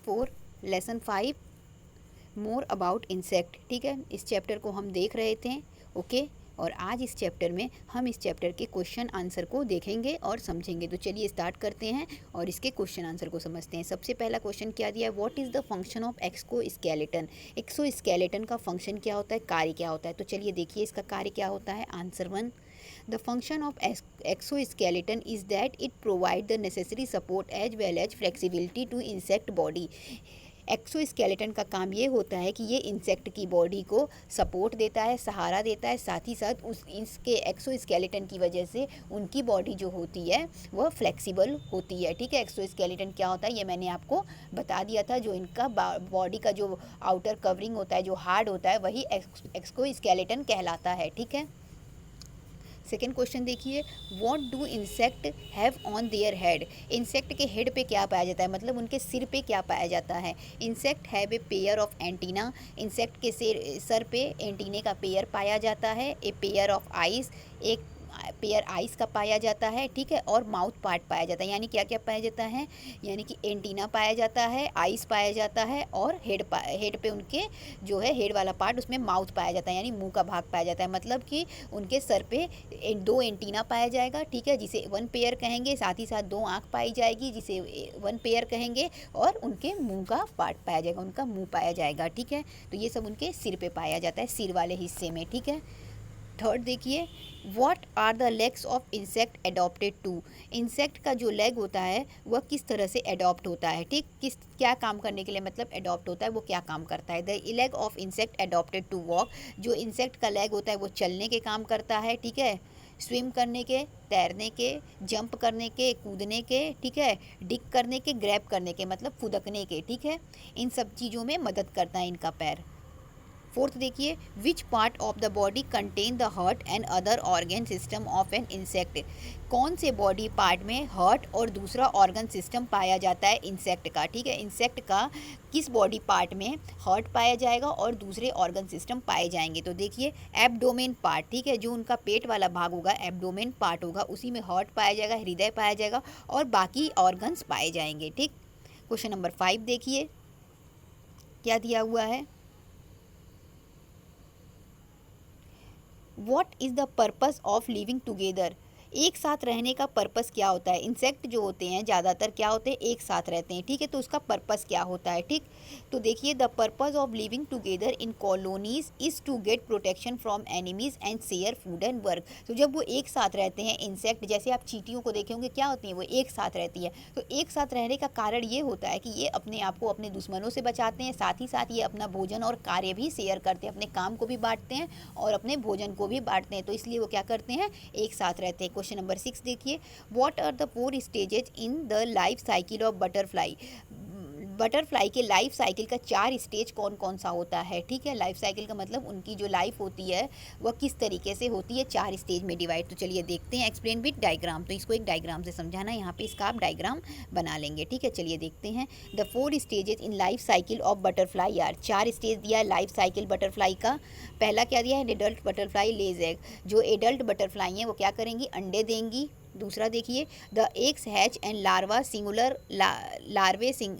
4 lesson 5 more about insect. ठीक है, इस चैप्टर को हम देख रहे थे। ओके, और आज इस चैप्टर में हम इस चैप्टर के क्वेश्चन आंसर को देखेंगे और समझेंगे। तो चलिए स्टार्ट करते हैं और इसके क्वेश्चन आंसर को समझते हैं। सबसे पहला क्वेश्चन क्या दिया है, what is the function of exoskeleton. Exoskeleton का फंक्शन क्या होता है, कार्य क्या होता है। तो चलिए देखिए इसका कार्य क्या होता है। Answer 1, the function of exoskeleton is that it provide the necessary support as well as flexibility to insect body। Exoskeleton का काम ये होता है कि ये इंसेक्ट की बॉडी को सपोर्ट देता है, सहारा देता है, साथ ही साथ इसके एक्सोस्केलेटन की वजह से उनकी बॉडी जो होती है वह फ्लेक्सिबल होती है। ठीक है, एक्सोस्केलेटन क्या होता है ये मैंने आपको बता दिया था। जो इनका बॉडी का जो आउटर कवरिंग होता है, जो हार्ड होता है, वही एक्सोस्केलेटन कहलाता है। ठीक है, सेकेंड क्वेश्चन देखिए, what do insect have on their head. Insect के हेड पे क्या पाया जाता है, मतलब उनके सिर पे क्या पाया जाता है। Insect have a pair of antenna. Insect के सर पे एंटीने का पेयर पाया जाता है। ए पेयर ऑफ आइज, एक पेयर आइस का पाया जाता है। ठीक है, और माउथ पार्ट पाया जाता है। यानी क्या क्या पाया जाता है, यानी कि एंटीना पाया जाता है, आइस पाया जाता है, और हेड पे उनके जो है हेड वाला पार्ट, उसमें माउथ पाया जाता है, यानी मुंह का भाग पाया जाता है। मतलब कि उनके सर पे 2 एंटीना पाया जाएगा। ठीक है, जिसे 1 पेयर कहेंगे, साथ ही साथ 2 आँख पाई जाएगी जिसे 1 पेयर कहेंगे, और उनके मुंह का पार्ट पाया जाएगा, उनका मुंह पाया जाएगा। ठीक है, तो ये सब उनके सिर पे पाया जाता है, सिर वाले हिस्से में। ठीक है, थर्ड देखिए, what are the legs of insect adopted to. Insect का जो लेग होता है वह किस तरह से एडॉप्ट होता है। ठीक, किस क्या काम करने के लिए मतलब एडॉप्ट होता है, वो क्या काम करता है। The leg of insect adopted to walk. जो इंसेक्ट का लेग होता है वो चलने के काम करता है। ठीक है, स्विम करने के, तैरने के, जंप करने के, कूदने के, ठीक है, डिग करने के, ग्रैब करने के, मतलब फुदकने के। ठीक है, इन सब चीज़ों में मदद करता है इनका पैर। फोर्थ देखिए, which part of the body contain the heart and other organ system of an insect. कौन से बॉडी पार्ट में हार्ट और दूसरा ऑर्गन सिस्टम पाया जाता है इंसेक्ट का। ठीक है, इंसेक्ट का किस बॉडी पार्ट में हार्ट पाया जाएगा और दूसरे ऑर्गन सिस्टम पाए जाएंगे। तो देखिए एब्डोमेन पार्ट। ठीक है, जो उनका पेट वाला भाग होगा एब्डोमेन पार्ट होगा, उसी में हार्ट पाया जाएगा, हृदय पाया जाएगा, और बाकी ऑर्गन्स पाए जाएंगे। ठीक, क्वेश्चन नंबर 5 देखिए क्या दिया हुआ है, what is the purpose of living together. एक साथ रहने का पर्पस क्या होता है। इंसेक्ट जो होते हैं ज़्यादातर क्या होते हैं, एक साथ रहते हैं। ठीक है, तो उसका पर्पस क्या होता है। ठीक, तो देखिए the purpose of living together in colonies is to get protection from enemies and share food and work. तो जब वो एक साथ रहते हैं इंसेक्ट, जैसे आप चींटियों को देखे होंगे क्या होती हैं, वो एक साथ रहती है। तो एक साथ रहने का कारण ये होता है कि ये अपने आप को अपने दुश्मनों से बचाते हैं, साथ ही साथ ये अपना भोजन और कार्य भी शेयर करते हैं, अपने काम को भी बांटते हैं और अपने भोजन को भी बांटते हैं। तो इसलिए वो क्या करते हैं, एक साथ रहते हैं। क्वेश्चन नंबर 6 देखिए, what are the 4 stages in the life cycle of butterfly. Butterfly के लाइफ साइकिल का 4 स्टेज कौन कौन सा होता है। ठीक है, लाइफ साइकिल का मतलब उनकी जो लाइफ होती है वह किस तरीके से होती है, 4 स्टेज में डिवाइड। तो चलिए देखते हैं, एक्सप्लेन विद डायग्राम। तो इसको एक डायग्राम से समझाना है, यहाँ पे इसका आप डायग्राम बना लेंगे। ठीक है, चलिए देखते हैं। The 4 stages in life cycle of butterfly यार, 4 स्टेज दिया है लाइफ साइकिल बटरफ्लाई का। पहला क्या दिया है, एडल्ट बटरफ्लाई लेज एग। जो एडल्ट बटरफ्लाई हैं वो क्या करेंगी, अंडे देंगी। दूसरा देखिए, the eggs hatch and larva singular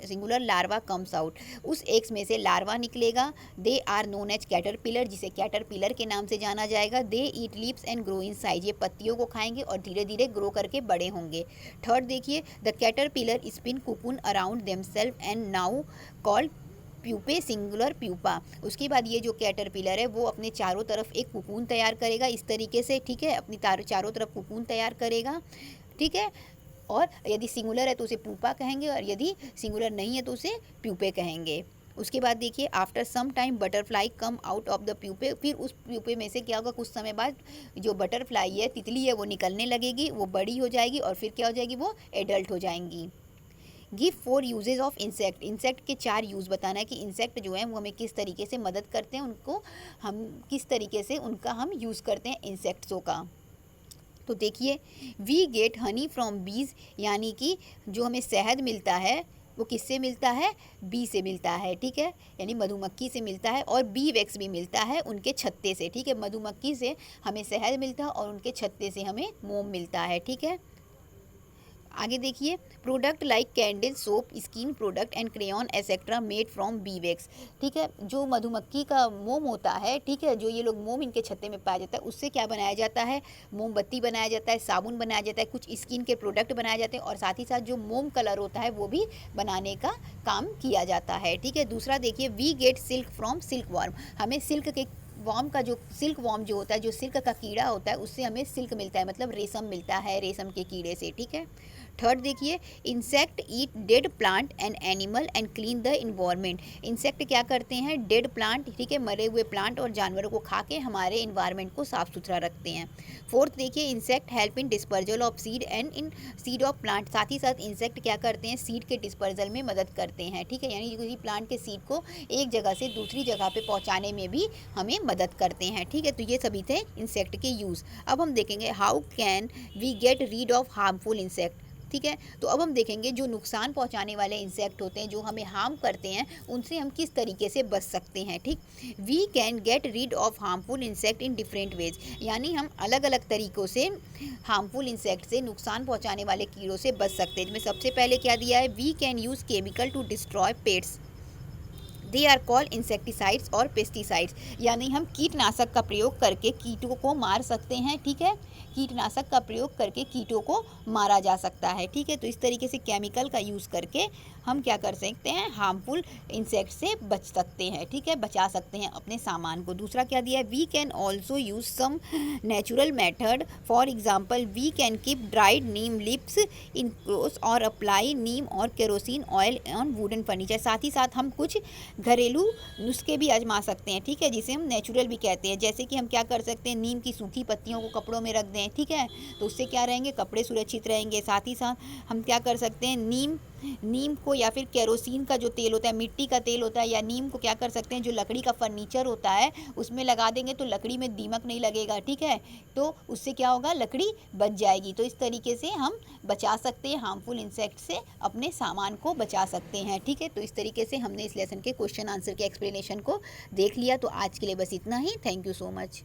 singular larva comes out. उस एग्स में से लार्वा निकलेगा। They are known as caterpillar, जिसे कैटरपिलर के नाम से जाना जाएगा। They eat leaves and grow in size, ये पत्तियों को खाएंगे और धीरे धीरे ग्रो करके बड़े होंगे। थर्ड देखिए, the caterpillar spin cocoon around themselves and now called pupae singular pupa. उसके बाद ये जो कैटरपिलर है वो अपने चारों तरफ एक कुकून तैयार करेगा इस तरीके से। ठीक है, अपनी चारों तरफ कुकून तैयार करेगा। ठीक है, और यदि सिंगुलर है तो उसे प्यूपा कहेंगे, और यदि सिंगुलर नहीं है तो उसे प्यूपे कहेंगे। उसके बाद देखिए, after some time butterfly come out of the pupae. फिर उस प्यूपे में से क्या होगा, कुछ समय बाद जो बटरफ्लाई है, तितली है, वो निकलने लगेगी, वो बड़ी हो जाएगी और फिर क्या हो जाएगी, वो एडल्ट हो जाएंगी। Give 4 uses of insect. Insect के 4 यूज़ बताना है कि इंसेक्ट जो है वो हमें किस तरीके से मदद करते हैं, उनको हम किस तरीके से उनका हम यूज़ करते हैं इंसेक्ट्सों का। तो देखिए, वी गेट हनी फ्रॉम बीज, यानी कि जो हमें शहद मिलता है वो किससे मिलता है, बी से मिलता है। ठीक है, यानी मधुमक्खी से मिलता है, और बी वैक्स भी मिलता है उनके छत्ते से। ठीक है, मधुमक्खी से हमें शहद मिलता है और उनके छत्ते से हमें मोम मिलता है। ठीक है, आगे देखिए, product like candle, soap, skin product and crayon etcetera made from B wax. ठीक है, जो मधुमक्खी का मोम होता है, ठीक है, जो ये लोग मोम इनके छत्ते में पाया जाता है, उससे क्या बनाया जाता है, मोमबत्ती बनाया जाता है, साबुन बनाया जाता है, कुछ स्किन के प्रोडक्ट बनाए जाते हैं और साथ ही साथ जो मोम कलर होता है वो भी बनाने का काम किया जाता है। ठीक है, दूसरा देखिए, we get silk from silk worm. हमें सिल्क के वॉर्म का जो सिल्क वॉर्म जो होता है, जो सिल्क का कीड़ा होता है, उससे हमें सिल्क मिलता है, मतलब रेशम मिलता है रेशम के कीड़े से। ठीक है, थर्ड देखिए, insect eat dead plant and animal and clean the environment. Insect क्या करते हैं, डेड प्लांट, ठीक है, मरे हुए प्लांट और जानवरों को खा के हमारे इन्वायरमेंट को साफ सुथरा रखते हैं। फोर्थ देखिए, insect help in dispersal of seed and in seed of plant. साथ ही साथ इंसेक्ट क्या करते हैं, सीड के डिस्पर्जल में मदद करते हैं। ठीक है, यानी किसी प्लांट के सीड को एक जगह से दूसरी जगह पे पहुंचाने में भी हमें मदद करते हैं। ठीक है, तो ये सभी थे इंसेक्ट के यूज़। अब हम देखेंगे how can we get rid of harmful insect. ठीक है, तो अब हम देखेंगे जो नुकसान पहुंचाने वाले इंसेक्ट होते हैं, जो हमें हार्म करते हैं, उनसे हम किस तरीके से बच सकते हैं। ठीक, we can get rid of harmful insect in different ways, यानी हम अलग अलग तरीक़ों से हार्मफुल इंसेक्ट से, नुकसान पहुंचाने वाले कीड़ों से बच सकते हैं। जिसमें सबसे पहले क्या दिया है, we can use chemical to destroy pests, they are called insecticides और पेस्टिसाइड्स, यानी हम कीटनाशक का प्रयोग करके कीटों को मार सकते हैं। ठीक है, कीटनाशक का प्रयोग करके कीटों को मारा जा सकता है। ठीक है, तो इस तरीके से केमिकल का यूज़ करके हम क्या कर सकते हैं, हार्मफुल इंसेक्ट से बच सकते हैं। ठीक है, बचा सकते हैं अपने सामान को। दूसरा क्या दिया है, we can also use some natural method, for example we can keep dried neem leaves in clothes और अप्लाई नीम और kerosene oil on wooden furniture. साथ ही साथ हम कुछ घरेलू नुस्खे भी आजमा सकते हैं। ठीक है, जिसे हम नेचुरल भी कहते हैं। जैसे कि हम क्या कर सकते हैं, नीम की सूखी पत्तियों को कपड़ों में रख दें। ठीक है, तो उससे क्या रहेंगे, कपड़े सुरक्षित रहेंगे। साथ ही साथ हम क्या कर सकते हैं, नीम को या फिर केरोसिन का जो तेल होता है, मिट्टी का तेल होता है, या नीम को क्या कर सकते हैं, जो लकड़ी का फर्नीचर होता है उसमें लगा देंगे तो लकड़ी में दीमक नहीं लगेगा। ठीक है, तो उससे क्या होगा, लकड़ी बच जाएगी। तो इस तरीके से हम बचा सकते हैं, हार्मफुल इंसेक्ट से अपने सामान को बचा सकते हैं। ठीक है, तो इस तरीके से हमने इस लेसन के क्वेश्चन आंसर के एक्सप्लेनेशन को देख लिया। तो आज के लिए बस इतना ही। Thank you so much.